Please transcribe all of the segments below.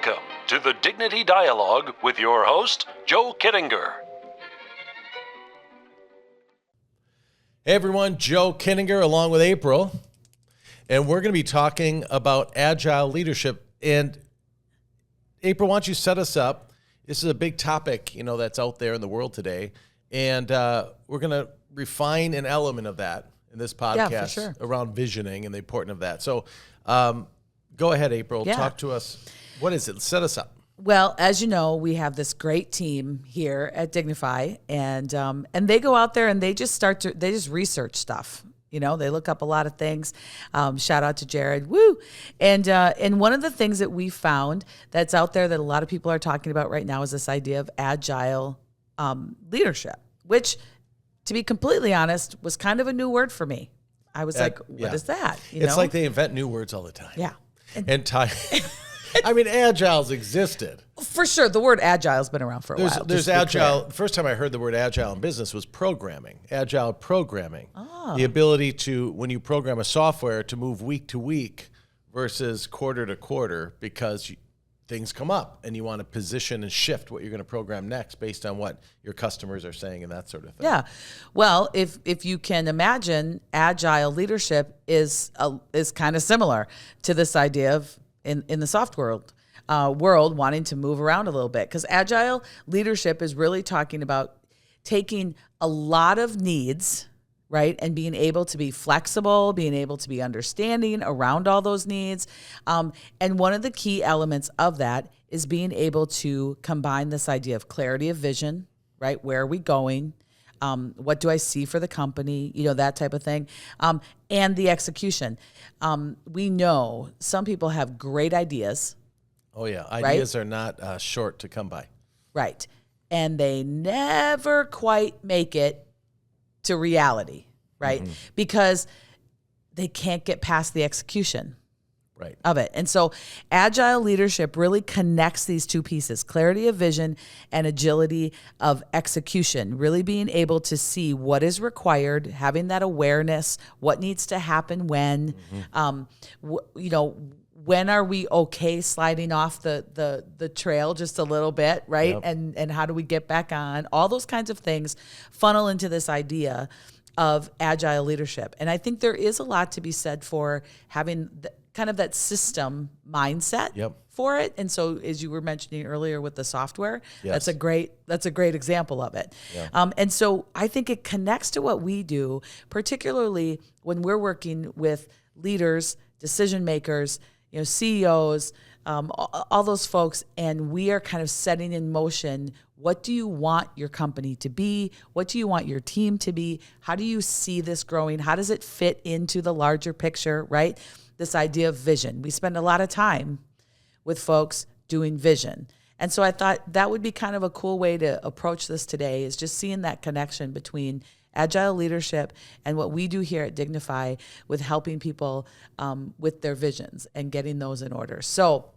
Welcome to the Dignity Dialogue with your host, Joe Kiedinger. Hey everyone, Joe Kiedinger along with April, and we're going to be talking about Agile leadership. And April, why don't you set us up? This is a big topic, that's out there in the world today, and we're going to refine an element of that in this podcast around visioning and the importance of that. So go ahead, April. Talk to us. What is it? Set us up. Well, as you know, we have this great team here at Dignify, and they go out there and they just research stuff. They look up a lot of things. Shout out to Jared. Woo! And one of the things that we found that's out there that a lot of people are talking about right now is this idea of Agile leadership, which, to be completely honest, was kind of a new word for me. I was like, what is that? It's like they invent new words all the time. Yeah. Agile's existed. For sure. The word Agile's been around for a while. There's Agile. The first time I heard the word Agile in business was programming. Agile programming. Oh. The ability to, when you program a software, to move week to week versus quarter to quarter because things come up and you want to position and shift what you're going to program next based on what your customers are saying and that sort of thing. Yeah. Well, if you can imagine, Agile leadership is kind of similar to this idea of in the software world wanting to move around a little bit, because Agile leadership is really talking about taking a lot of needs, right, and being able to be flexible, being able to be understanding around all those needs. And one of the key elements of that is being able to combine this idea of clarity of vision, right? Where are we going? What do I see for the company? That type of thing. And the execution. We know some people have great ideas. Oh, yeah. Ideas are not short to come by. Right. And they never quite make it to reality, right? Mm-hmm. Because they can't get past the execution of it. And so Agile leadership really connects these two pieces, clarity of vision and agility of execution, really being able to see what is required, having that awareness, what needs to happen when, when are we okay sliding off the trail just a little bit, right? Yep. And how do we get back on? All those kinds of things funnel into this idea of Agile leadership. And I think there is a lot to be said for having kind of that system mindset for it. And so, as you were mentioning earlier with the software, that's a great example of it. Yeah. And so I think it connects to what we do, particularly when we're working with leaders, decision makers, CEOs, all those folks, and we are kind of setting in motion, what do you want your company to be? What do you want your team to be? How do you see this growing? How does it fit into the larger picture, right? This idea of vision. We spend a lot of time with folks doing vision. And so I thought that would be kind of a cool way to approach this today, is just seeing that connection between Agile leadership and what we do here at Dignify with helping people with their visions and getting those in order. So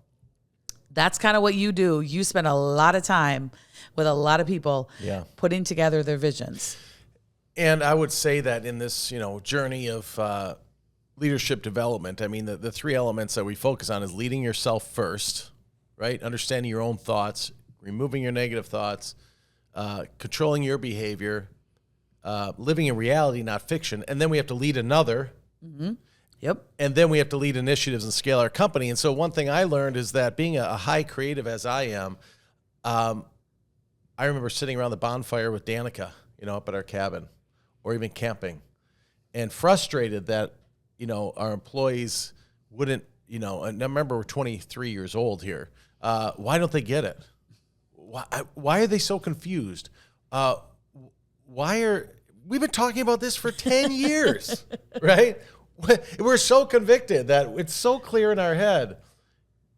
that's kind of what you do. You spend a lot of time with a lot of people putting together their visions. And I would say that in this, journey of leadership development, the three elements that we focus on is leading yourself first, right? Understanding your own thoughts, removing your negative thoughts, controlling your behavior, living in reality, not fiction. And then we have to lead another. Mm-hmm. Yep. And then we have to lead initiatives and scale our company. And so one thing I learned is that being a high creative as I am, I remember sitting around the bonfire with Danica, up at our cabin, or even camping, and frustrated that, our employees wouldn't, and I remember we're 23 years old here. Why don't they get it? Why are they so confused? We've been talking about this for 10 years, right? We're so convicted that it's so clear in our head.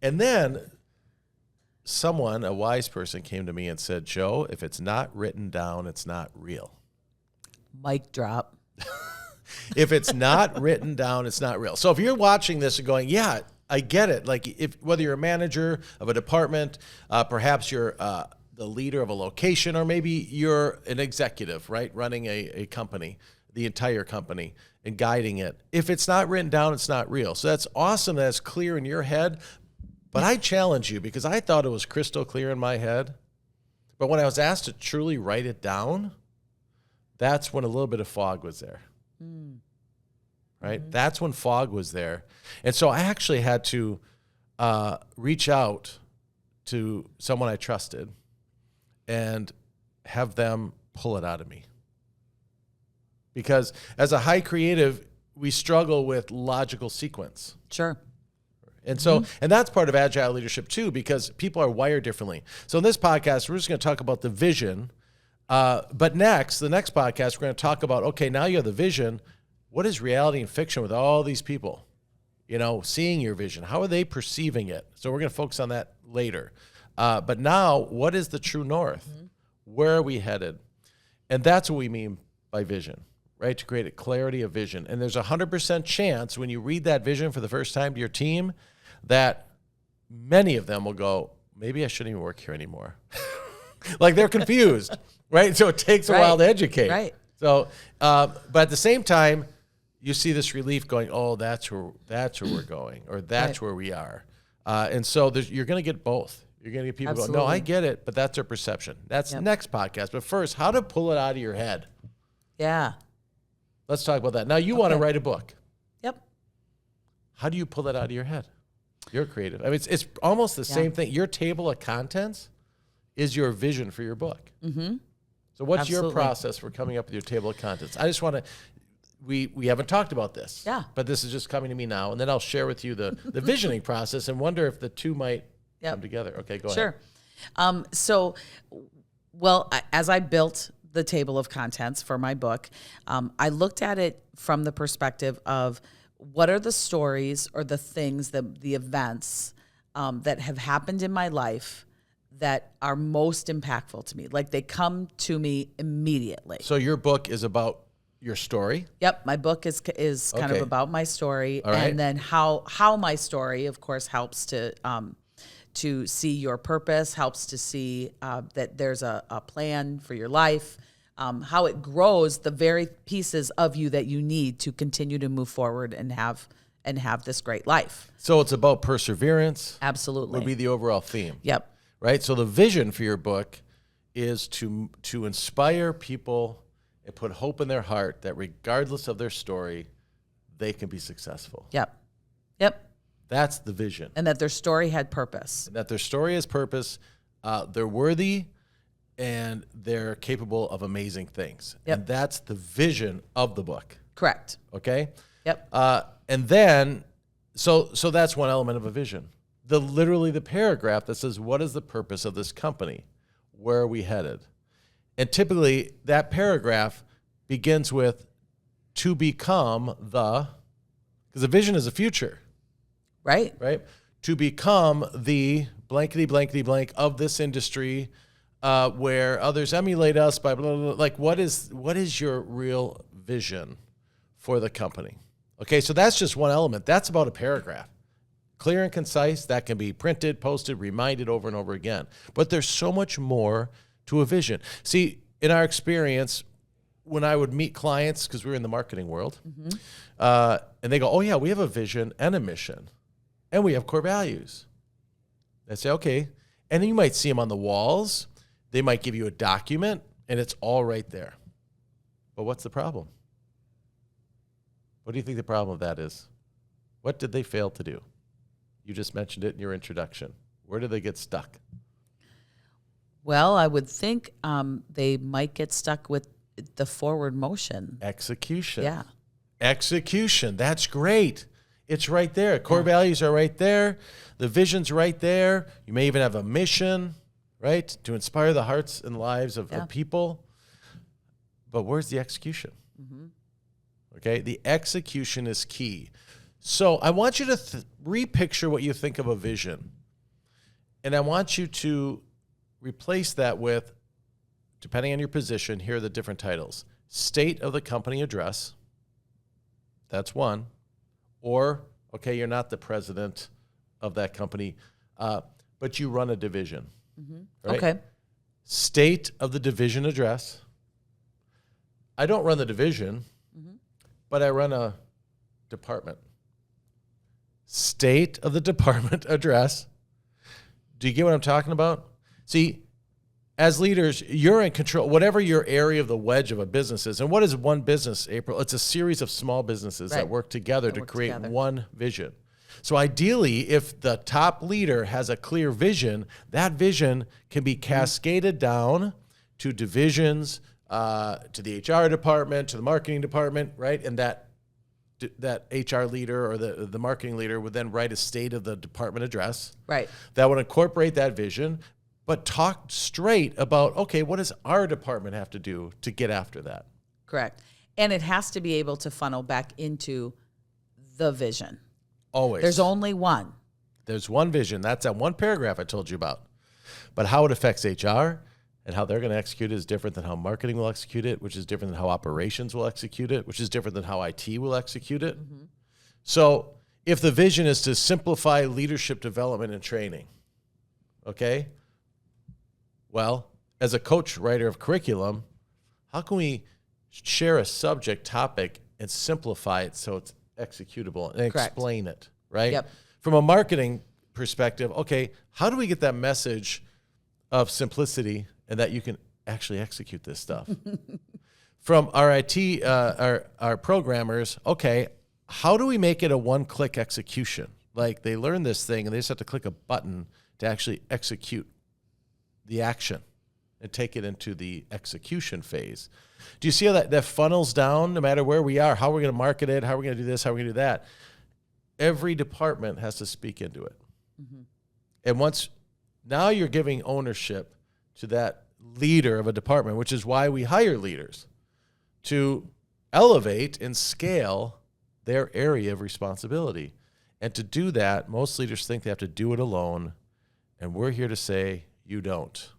And then a wise person came to me and said, Joe, if it's not written down, it's not real. Mic drop. If it's not written down, it's not real. So if you're watching this and going, yeah, I get it. Like whether you're a manager of a department, perhaps you're the leader of a location, or maybe you're an executive, right, running a company, the entire company, and guiding it. If it's not written down, it's not real. So that's awesome that it's clear in your head, But I challenge you because I thought it was crystal clear in my head. But when I was asked to truly write it down, that's when a little bit of fog was there. Right? Mm-hmm. That's when fog was there. And so I actually had to reach out to someone I trusted and have them pull it out of me. Because as a high creative, we struggle with logical sequence. Sure. And so, and that's part of agile leadership too, because people are wired differently. So in this podcast, we're just going to talk about the vision. But the next podcast, we're going to talk about, okay, now you have the vision. What is reality and fiction with all these people, seeing your vision? How are they perceiving it? So we're going to focus on that later. But now, what is the true north? Mm-hmm. Where are we headed? And that's what we mean by vision, right? To create a clarity of vision. And there's 100% chance when you read that vision for the first time to your team that many of them will go, maybe I shouldn't even work here anymore. Like they're confused, right? So it takes a while to educate. Right. So, but at the same time, you see this relief going, oh, that's where we're going, or that's where we are. And so you're going to get both. You're going to get people going, no, I get it, but that's their perception. That's the next podcast. But first, how to pull it out of your head. Yeah. Let's talk about that. Now, you want to write a book. Yep. How do you pull that out of your head? You're creative. I mean, it's almost the same thing. Your table of contents is your vision for your book. Mm-hmm. So what's your process for coming up with your table of contents? I just want to, we haven't talked about this. Yeah. But this is just coming to me now. And then I'll share with you the visioning process and wonder if the two might come together. Okay, go ahead. Sure. As I built the table of contents for my book, I looked at it from the perspective of what are the stories or the things, the events that have happened in my life that are most impactful to me. Like they come to me immediately. So your book is about your story? Yep, my book is kind of about my story, and then how my story, of course, helps to see your purpose, helps to see that there's a plan for your life, how it grows the very pieces of you that you need to continue to move forward and have this great life. So it's about perseverance. Absolutely. Would be the overall theme. Yep. Right? So the vision for your book is to inspire people and put hope in their heart that regardless of their story, they can be successful. Yep. That's the vision. And that their story had purpose. And that their story has purpose. They're worthy and they're capable of amazing things. Yep. And that's the vision of the book. Correct. Okay? Yep. And then, so that's one element of a vision. Literally the paragraph that says, what is the purpose of this company? Where are we headed? And typically that paragraph begins with to become because the vision is a future. Right. To become the blankety blankety blank of this industry where others emulate us by blah, blah, blah. Like what is your real vision for the company? Okay, so that's just one element. That's about a paragraph. Clear and concise, that can be printed, posted, reminded over and over again. But there's so much more to a vision. See, in our experience, when I would meet clients, because we were in the marketing world, and they go, oh yeah, we have a vision and a mission, and we have core values. I say, okay. And you might see them on the walls. They might give you a document, and it's all right there. But what's the problem? What do you think the problem of that is? What did they fail to do? You just mentioned it in your introduction. Where do they get stuck? Well, I would think they might get stuck with the forward motion. Execution. Yeah. Execution. That's great. It's right there. Core values are right there. The vision's right there. You may even have a mission, right? To inspire the hearts and lives of people. But where's the execution? Mm-hmm. Okay. The execution is key. So I want you to repicture what you think of a vision. And I want you to replace that with, depending on your position, here are the different titles. State of the company address. That's one. Or, okay, you're not the president of that company, but you run a division. Mm-hmm. Right? Okay. State of the division address. I don't run the division, but I run a department. State of the department address. Do you get what I'm talking about? See, as leaders, you're in control, whatever your area of the wedge of a business is. And what is one business, April? It's a series of small businesses that work together to create one vision. So ideally, if the top leader has a clear vision, that vision can be cascaded down to divisions, to the HR department, to the marketing department, right? And that HR leader or the marketing leader would then write a state of the department address. Right. That would incorporate that vision, but talk straight about, okay, what does our department have to do to get after that? Correct. And it has to be able to funnel back into the vision. Always. There's only one. There's one vision. That's that one paragraph I told you about. But how it affects HR and how they're going to execute it is different than how marketing will execute it, which is different than how operations will execute it, which is different than how IT will execute it. Mm-hmm. So if the vision is to simplify leadership development and training, okay, well, as a coach writer of curriculum, how can we share a subject topic and simplify it so it's executable and explain it, right? Yep. From a marketing perspective, okay, how do we get that message of simplicity and that you can actually execute this stuff? From our IT, our programmers, okay, how do we make it a one-click execution? Like they learn this thing and they just have to click a button to actually execute the action and take it into the execution phase. Do you see how that funnels down no matter where we are, how we're going to market it, how we're going to do this, how we're going to do that? Every department has to speak into it. Mm-hmm. And now you're giving ownership to that leader of a department, which is why we hire leaders to elevate and scale their area of responsibility. And to do that, most leaders think they have to do it alone. And we're here to say, you don't.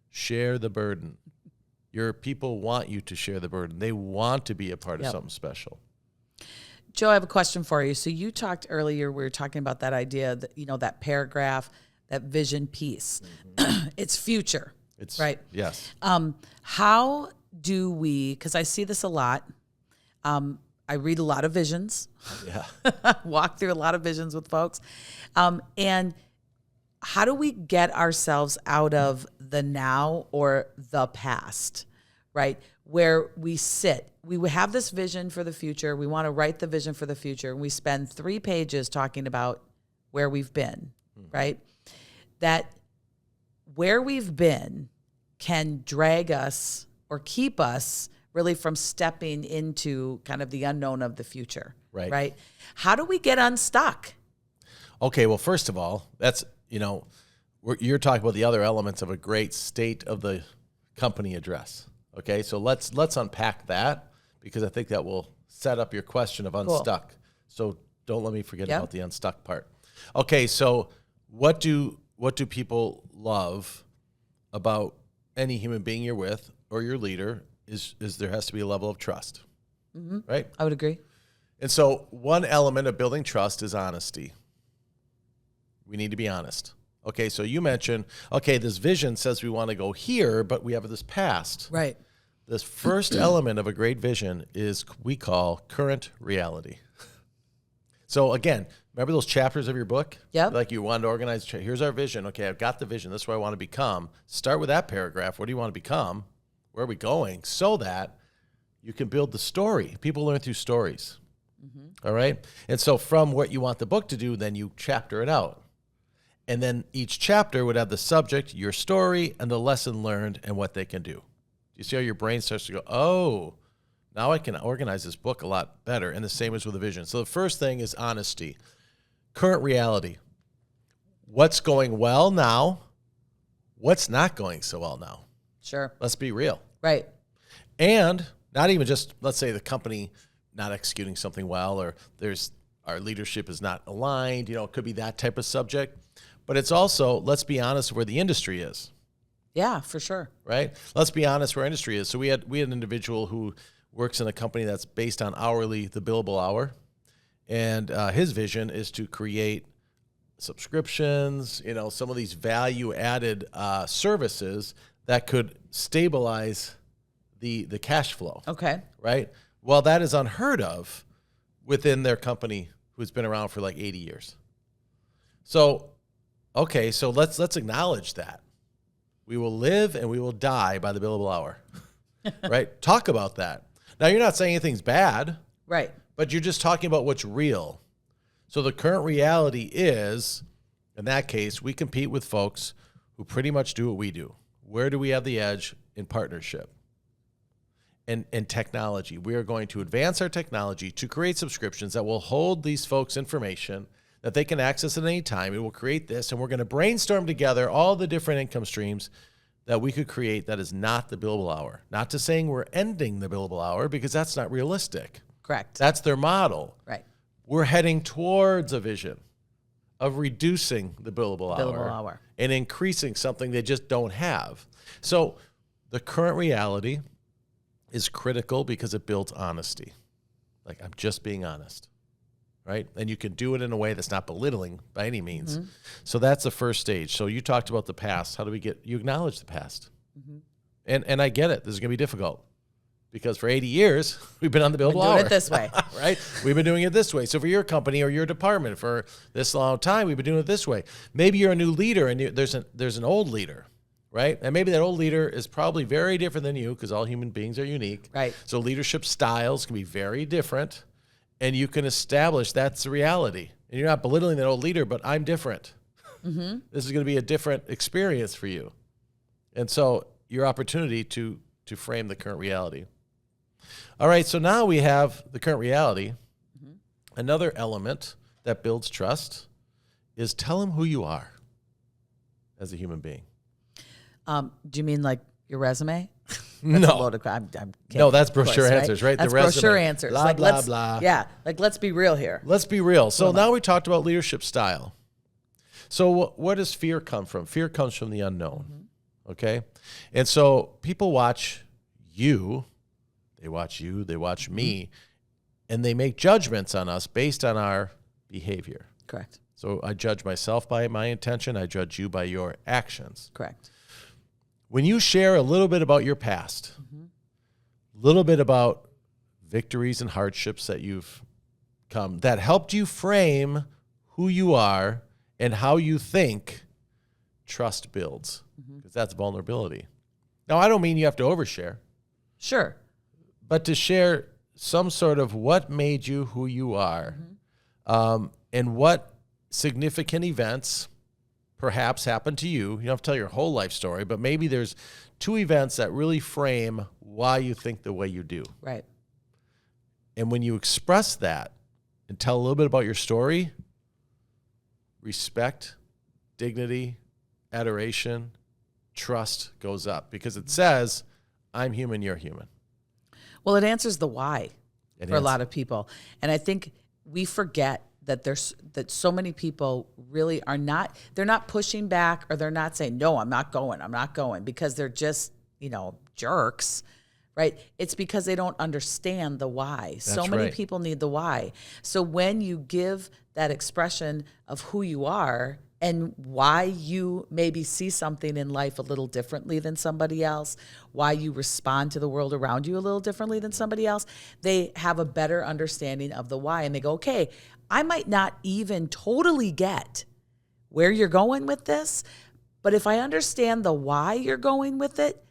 Share the burden. Your people want you to share the burden. They want to be a part of something special. Joe, I have a question for you. So you talked earlier, we were talking about that idea that, that paragraph, that vision piece. Mm-hmm. It's future, right? Yes. How do we, because I see this a lot, I read a lot of visions. Yeah. Walk through a lot of visions with folks. And how do we get ourselves out of the now or the past, right? Where we sit. We have this vision for the future. We want to write the vision for the future. And we spend 3 pages talking about where we've been, right? That where we've been can drag us or keep us really from stepping into kind of the unknown of the future, right? How do we get unstuck? Okay, well, first of all, that's, you're talking about the other elements of a great state of the company address. Okay, so let's unpack that because I think that will set up your question of unstuck. Cool. So don't let me forget about the unstuck part. Okay, so what do people love about any human being you're with or your leader is there has to be a level of trust, right? I would agree. And so one element of building trust is honesty. We need to be honest. Okay, so you mentioned, this vision says we want to go here, but we have this past. Right. This first element of a great vision is we call current reality. So again, remember those chapters of your book? Yeah. Like you wanted to organize, here's our vision. Okay, I've got the vision. This is where I want to become. Start with that paragraph. What do you want to become? Where are we going? So that you can build the story. People learn through stories. Mm-hmm. All right? And so from what you want the book to do, then you chapter it out. And then each chapter would have the subject, your story, and the lesson learned and what they can do. You see how your brain starts to go, oh, now I can organize this book a lot better. And the same is with a vision. So the first thing is honesty. Current reality. What's going well now? What's not going so well now? Sure. Let's be real. Right. And not even just, let's say the company not executing something well, or our leadership is not aligned. It could be that type of subject. But it's also, let's be honest, where the industry is. Yeah, for sure. Right? Let's be honest where industry is. So we had an individual who works in a company that's based on hourly, the billable hour. And his vision is to create subscriptions, some of these value-added services that could stabilize the cash flow. Okay. Right? Well, that is unheard of within their company who's been around for like 80 years. So Okay, so let's acknowledge that. We will live and we will die by the billable hour. Right? Talk about that. Now, you're not saying anything's bad. Right. But you're just talking about what's real. So the current reality is, in that case, we compete with folks who pretty much do what we do. Where do we have the edge? In partnership and technology. We are going to advance our technology to create subscriptions that will hold these folks information that they can access at any time. It will create this, and we're going to brainstorm together all the different income streams that we could create that is not the billable hour. Not to saying we're ending the billable hour, because that's not realistic. Correct. That's their model. Right. We're heading towards a vision of reducing the billable hour and increasing something they just don't have. So the current reality is critical because it builds honesty. Like, I'm just being honest, right? And you can do it in a way that's not belittling by any means. Mm-hmm. So that's the first stage. So you talked about the past. How do we you acknowledge the past? Mm-hmm. And I get it. This is going to be difficult because for 80 years, we've been on the billable hour. Doing it this way. Right? We've been doing it this way. So for your company or your department for this long time, we've been doing it this way. Maybe you're a new leader and there's an old leader. Right? And maybe that old leader is probably very different than you because all human beings are unique. Right. So leadership styles can be very different, and you can establish that's the reality. And you're not belittling that old leader, but I'm different. Mm-hmm. This is going to be a different experience for you. And so your opportunity to frame the current reality. All right, so now we have the current reality. Mm-hmm. Another element that builds trust is tell them who you are as a human being. Do you mean like your resume? No. I'm no, that's brochure answers, right? That's the resume. brochure answers. Blah, like, blah, blah. Yeah, like let's be real here. Let's be real. So now we talked about leadership style. So where does fear come from? Fear comes from the unknown, okay? And so people watch you, they watch me, and they make judgments on us based on our behavior. Correct. So I judge myself by my intention. I judge you by your actions. Correct. When you share a little bit about your past, a little bit about victories and hardships that you've come, that helped you frame who you are and how you think, trust builds, because that's vulnerability. Now, I don't mean you have to overshare. Sure. But to share some sort of what made you who you are, and what significant events perhaps happened to you. You don't have to tell your whole life story, but maybe there's 2 events that really frame why you think the way you do. Right. And when you express that and tell a little bit about your story, respect, dignity, adoration, trust goes up because it says, I'm human, you're human. Well, it answers the why for a lot of people. And I think we forget that so many people really they're not pushing back, or they're not saying, no, I'm not going because they're just, jerks, right? It's because they don't understand the why. So many people need the why. So when you give that expression of who you are and why you maybe see something in life a little differently than somebody else, why you respond to the world around you a little differently than somebody else, they have a better understanding of the why. And they go, okay, I might not even totally get where you're going with this, but if I understand the why you're going with it,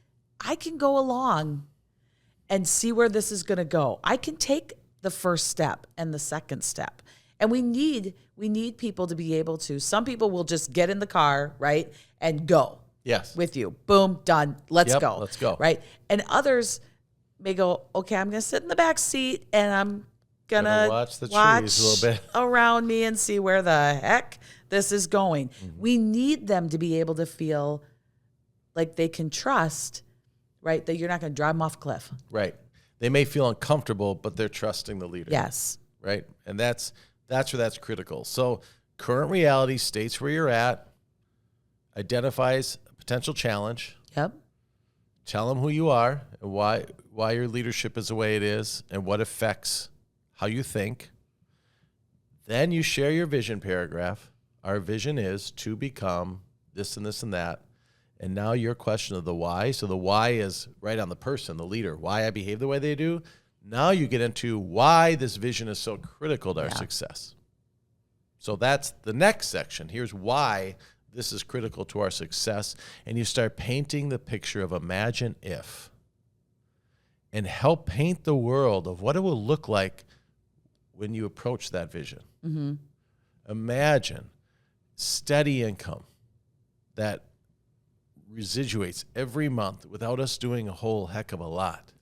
I can go along and see where this is going to go. I can take the first step and the second step. And we need people to be able to. Some people will just get in the car, right, and go. Yes. With you. Boom, done. Let's go. Let's go. Right? And others may go, okay, I'm going to sit in the back seat and I'm going to watch the trees a little bit around me and see where the heck this is going. Mm-hmm. We need them to be able to feel like they can trust, right, that you're not going to drive them off a cliff. Right. They may feel uncomfortable, but they're trusting the leader. Yes. Right? And that's where that's critical. So current reality states where you're at, identifies a potential challenge. Yep. Tell them who you are and why your leadership is the way it is and what affects how you think. Then you share your vision paragraph. Our vision is to become this and this and that. And now your question of the why. So the why is right on the person, the leader, why I behave the way they do. Now you get into why this vision is so critical to our success. So that's the next section. Here's why this is critical to our success, and you start painting the picture of imagine if, and help paint the world of what it will look like when you approach that vision. Mm-hmm. Imagine steady income that residuates every month without us doing a whole heck of a lot.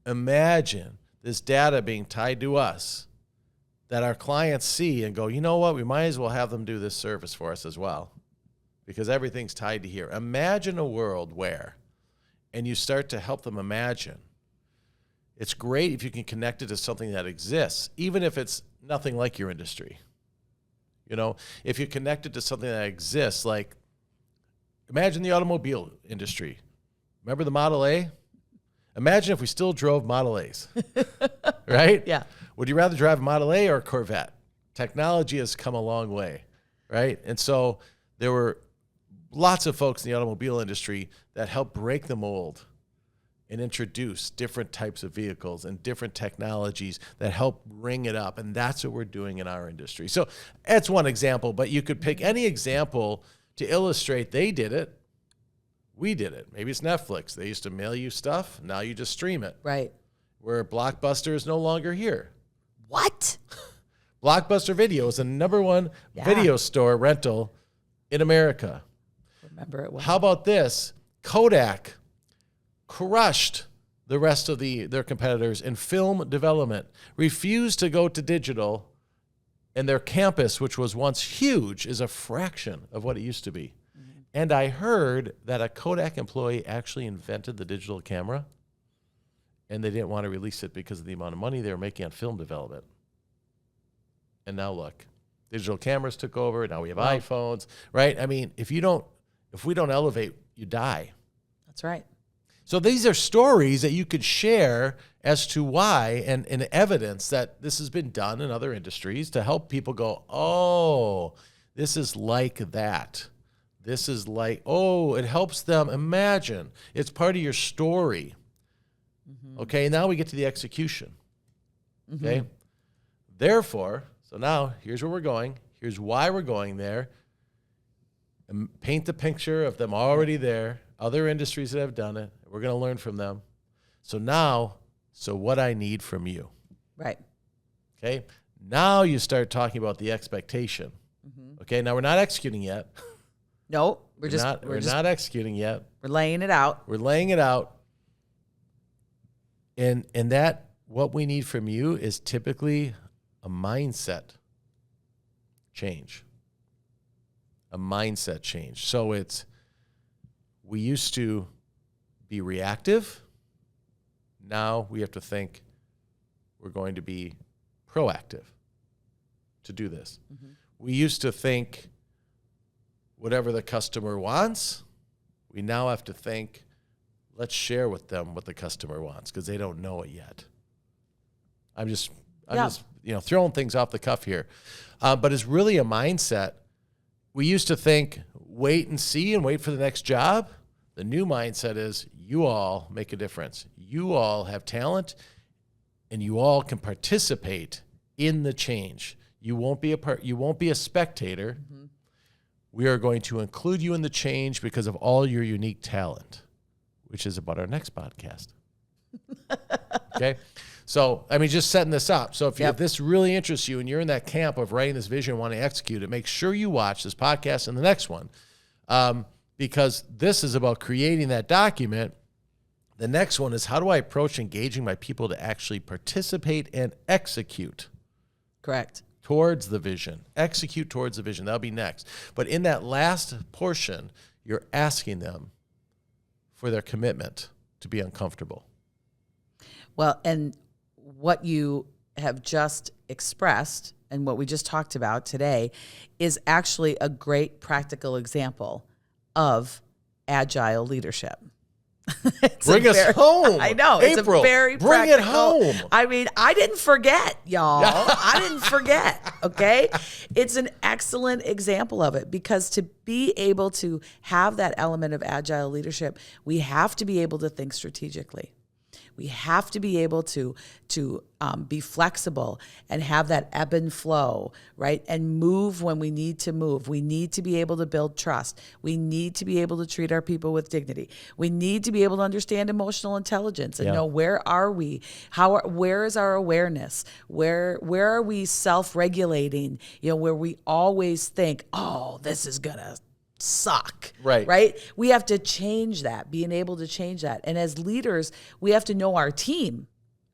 Imagine this data being tied to us that our clients see and go, you know what, we might as well have them do this service for us as well, because everything's tied to here. Imagine a world where, and you start to help them imagine. It's great if you can connect it to something that exists, even if it's nothing like your industry. You know, if you connect it to something that exists, like imagine the automobile industry. Remember the Model A? Imagine if we still drove Model A's, right? Yeah. Would you rather drive a Model A or a Corvette? Technology has come a long way, right? And so there were lots of folks in the automobile industry that helped break the mold and introduce different types of vehicles and different technologies that help ring it up. And that's what we're doing in our industry. So that's one example, but you could pick any example to illustrate they did it. We did it. Maybe it's Netflix. They used to mail you stuff. Now you just stream it. Right. Where Blockbuster is no longer here. What? Blockbuster Video is the number one video store rental in America. Remember it well. How about this? Kodak crushed the rest of their competitors in film development, refused to go to digital, and their campus, which was once huge, is a fraction of what it used to be. Mm-hmm. And I heard that a Kodak employee actually invented the digital camera, and they didn't want to release it because of the amount of money they were making on film development. And now look, digital cameras took over. Now we have iPhones, right? I mean, if we don't elevate, you die. That's right. So these are stories that you could share as to why and evidence that this has been done in other industries to help people go, oh, this is like that. This is like, oh, it helps them imagine. It's part of your story. Mm-hmm. Okay, now we get to the execution. Mm-hmm. Okay, therefore, so now here's where we're going. Here's why we're going there. And paint the picture of them already there, other industries that have done it. We're going to learn from them. So what I need from you. Right. Okay, now you start talking about the expectation. Mm-hmm. Okay, now we're not executing yet. No, we're not executing yet. We're laying it out. We're laying it out. And that, what we need from you is typically a mindset change. A mindset change. So we used to be reactive. Now we have to think we're going to be proactive to do this. Mm-hmm. We used to think whatever the customer wants. We now have to think, let's share with them what the customer wants because they don't know it yet. I'm just throwing things off the cuff here. But it's really a mindset. We used to think, wait and see and wait for the next job. The new mindset is you all make a difference. You all have talent and you all can participate in the change. You won't be a spectator. Mm-hmm. We are going to include you in the change because of all your unique talent, which is about our next podcast. Okay? So, I mean, just setting this up. So if this really interests you and you're in that camp of writing this vision and want to execute it, make sure you watch this podcast and the next one because this is about creating that document. The next one is how do I approach engaging my people to actually participate and execute? Correct. Towards the vision. Execute towards the vision. That'll be next. But in that last portion, you're asking them for their commitment to be uncomfortable. Well, and what you have just expressed and what we just talked about today is actually a great practical example of agile leadership. Bring us home. I know. April, it's a very bring practical. It home. I mean, I didn't forget, y'all. I didn't forget, okay? It's an excellent example of it because to be able to have that element of agile leadership, we have to be able to think strategically. We have to be able to be flexible and have that ebb and flow, right? And move when we need to move. We need to be able to build trust. We need to be able to treat our people with dignity. We need to be able to understand emotional intelligence and know, where are we? Where is our awareness? Where are we self-regulating? Where we always think, oh, this is gonna suck. Right? We have to change that, being able to change that. And as leaders, we have to know our team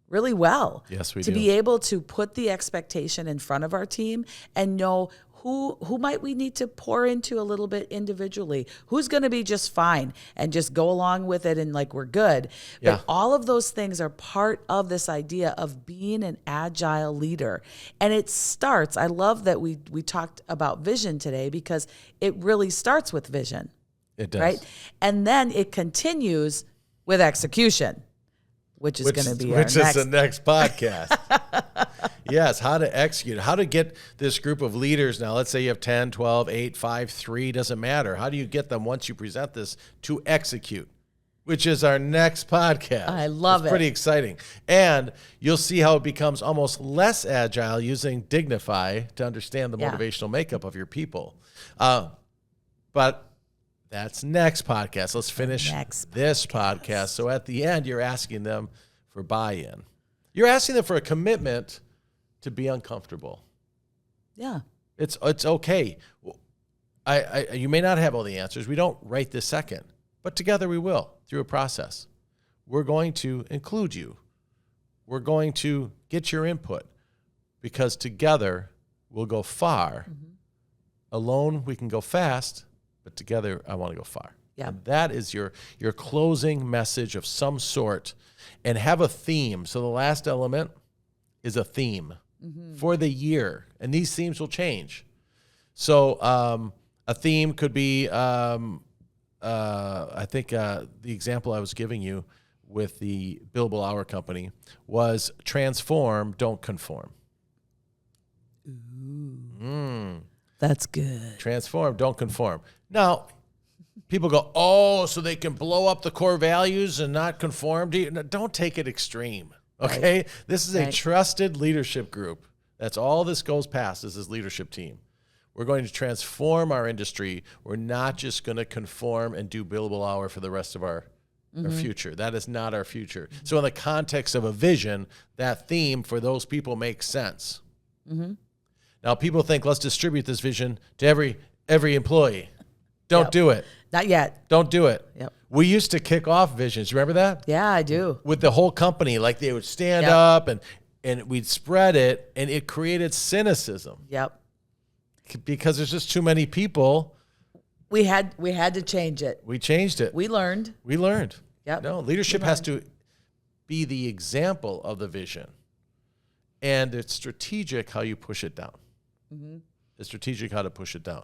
really well. Yes, we do. To be able to put the expectation in front of our team and know who might we need to pour into a little bit individually, who's going to be just fine and just go along with it and like we're good. But all of those things are part of this idea of being an agile leader. And it starts, I love that we talked about vision today, because it really starts with vision. It does. Right? And then it continues with execution, which is going to be the next podcast. Yes, how to execute, how to get this group of leaders. Now, let's say you have 10, 12, 8, 5, 3, doesn't matter. How do you get them, once you present this, to execute, which is our next podcast. I love it. It's pretty exciting. And you'll see how it becomes almost less agile using Dignify to understand the motivational makeup of your people. But that's next podcast. Let's finish this podcast. So at the end, you're asking them for buy-in. You're asking them for a commitment to be uncomfortable. Yeah. It's okay. You may not have all the answers. We don't right this second, but together we will, through a process. We're going to include you. We're going to get your input, because together we'll go far. Mm-hmm. Alone we can go fast, but together I want to go far. Yeah. And that is your closing message of some sort, and have a theme. So the last element is a theme for the year, and these themes will change. So a theme could be, I think the example I was giving you with the billable hour company was transform, don't conform. Ooh. That's good. Transform, don't conform. Now, people go, oh, so they can blow up the core values and not conform to you. No, don't take it extreme, okay? Right. This is a trusted leadership group. That's all this goes past, is this leadership team. We're going to transform our industry. We're not just going to conform and do billable hour for the rest of our future. That is not our future. So in the context of a vision, that theme for those people makes sense. Mm-hmm. Now, people think, let's distribute this vision to every employee. Don't do it. Not yet. Don't do it. Yep. We used to kick off visions. Remember that? Yeah, I do. With the whole company, like they would stand up and we'd spread it, and it created cynicism. Yep. Because there's just too many people. We had to change it. We changed it. We learned. Yep. No, leadership has to be the example of the vision. And it's strategic how you push it down. Mm-hmm. It's strategic how to push it down,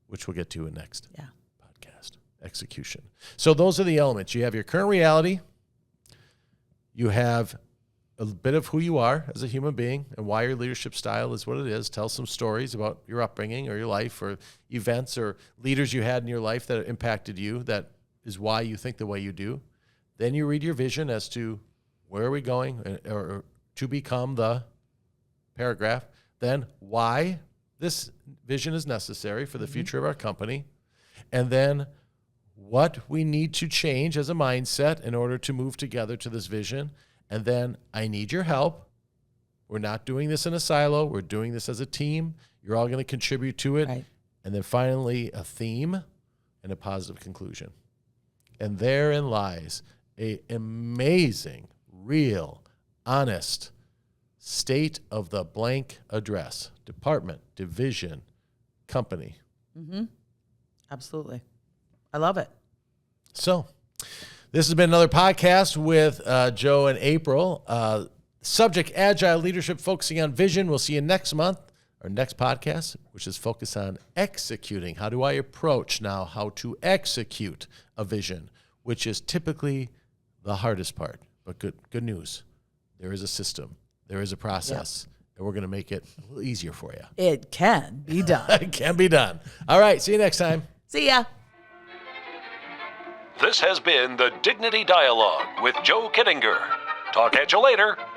which we'll get to in next podcast. Execution. So those are the elements. You have your current reality. You have a bit of who you are as a human being and why your leadership style is what it is. Tell some stories about your upbringing or your life or events or leaders you had in your life that impacted you. That is why you think the way you do. Then you read your vision as to where are we going or to become the paragraph. Then why this vision is necessary for the future of our company. And then what we need to change as a mindset in order to move together to this vision. And then I need your help. We're not doing this in a silo. We're doing this as a team. You're all going to contribute to it. Right. And then finally, a theme and a positive conclusion. And therein lies an amazing, real, honest state of the blank address, department, division, company. Mm-hmm. Absolutely. I love it. So this has been another podcast with Joe and April. Subject, agile leadership, focusing on vision. We'll see you next month, our next podcast, which is focused on executing. How do I approach now how to execute a vision, which is typically the hardest part. But good news. There is a system. There is a process. Yep. And we're going to make it a little easier for you. It can be done. It can be done. All right. See you next time. See ya. This has been the Dignity Dialogue with Joe Kiedinger. Talk at you later.